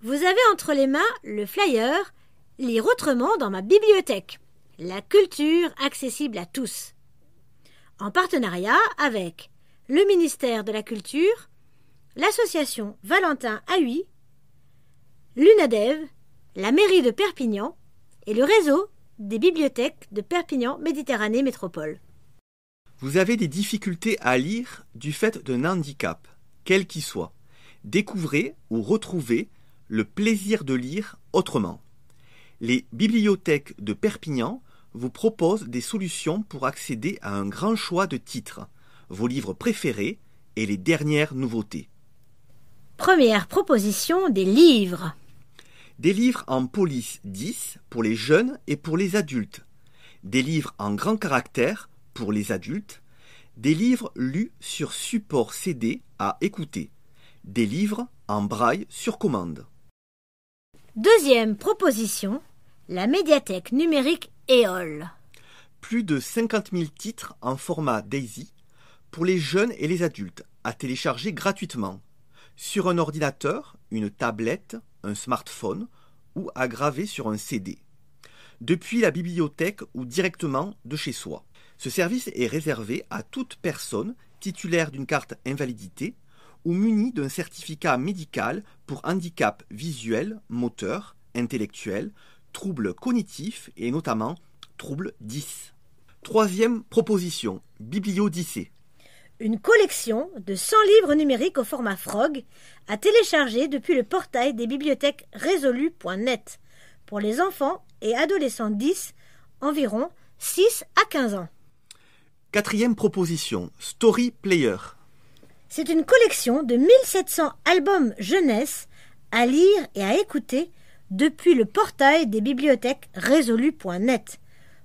Vous avez entre les mains le flyer « Lire autrement dans ma bibliothèque ». La culture accessible à tous. En partenariat avec le ministère de la Culture, l'association Valentin Haüy, l'UNADEV, la mairie de Perpignan et le réseau des bibliothèques de Perpignan Méditerranée Métropole. Vous avez des difficultés à lire du fait d'un handicap, quel qu'il soit. Découvrez ou retrouvez le plaisir de lire autrement. Les bibliothèques de Perpignan vous proposent des solutions pour accéder à un grand choix de titres, vos livres préférés et les dernières nouveautés. Première proposition, des livres. Des livres en police 10 pour les jeunes et pour les adultes. Des livres en grand caractère pour les adultes. Des livres lus sur support CD à écouter. Des livres en braille sur commande. Deuxième proposition, la médiathèque numérique EOL. Plus de 50 000 titres en format DAISY pour les jeunes et les adultes à télécharger gratuitement sur un ordinateur, une tablette, un smartphone ou à graver sur un CD, depuis la bibliothèque ou directement de chez soi. Ce service est réservé à toute personne titulaire d'une carte invalidité ou munie d'un certificat médical pour handicap visuel, moteur, intellectuel, troubles cognitifs et notamment troubles 10. Troisième proposition, Bibliodyssée. Une collection de 100 livres numériques au format Frog à télécharger depuis le portail des bibliothèques résolu.net pour les enfants et adolescents 10, environ 6 à 15 ans. Quatrième proposition, Story Player. C'est une collection de 1700 albums jeunesse à lire et à écouter depuis le portail des bibliothèques résolu.net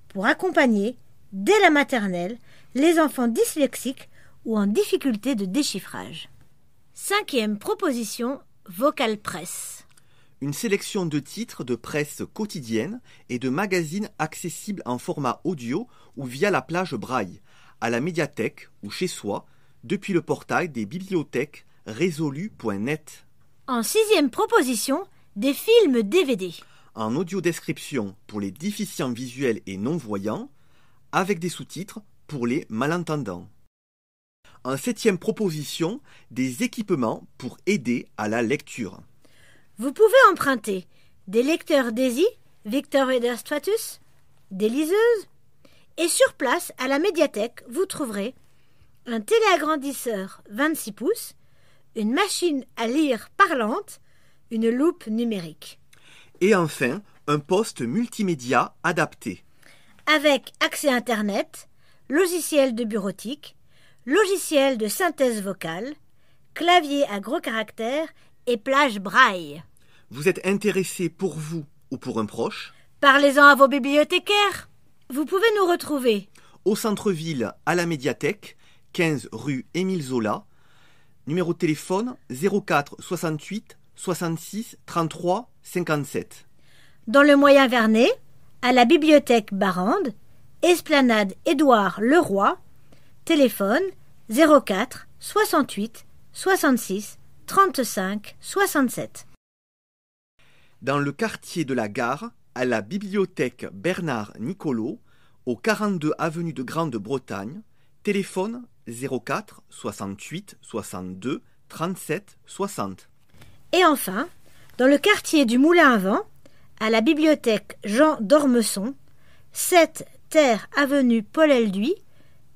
pour accompagner, dès la maternelle, les enfants dyslexiques ou en difficulté de déchiffrage. Cinquième proposition, Vocal Press. Une sélection de titres de presse quotidienne et de magazines accessibles en format audio ou via la plage braille, à la médiathèque ou chez soi, depuis le portail des bibliothèques résolu.net. En sixième proposition, des films DVD. En audio-description pour les déficients visuels et non-voyants, avec des sous-titres pour les malentendants. En septième proposition, des équipements pour aider à la lecture. Vous pouvez emprunter des lecteurs DAISY, Victor Reader Stratus, des liseuses, et sur place, à la médiathèque, vous trouverez un téléagrandisseur 26 pouces, une machine à lire parlante, une loupe numérique. Et enfin, un poste multimédia adapté. Avec accès Internet, logiciel de bureautique, logiciel de synthèse vocale, clavier à gros caractères et plage braille. Vous êtes intéressé pour vous ou pour un proche? Parlez-en à vos bibliothécaires. Vous pouvez nous retrouver au centre-ville, à la médiathèque, 15 rue Émile Zola, numéro de téléphone 04 68 66 33 57. Dans le Moyen Vernet, à la bibliothèque Barande, esplanade Édouard Leroy, téléphone 04 68 66 35 67. Dans le quartier de la Gare, à la bibliothèque Bernard Nicolo, au 42 avenue de Grande-Bretagne, téléphone 04 68 62 37 60. Et enfin, dans le quartier du Moulin à Vent, à la bibliothèque Jean d'Ormesson, 7 Terre avenue Paul Elduy,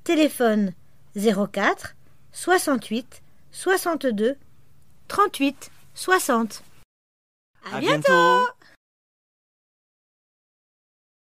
téléphone 04 68 62 38 60. À bientôt.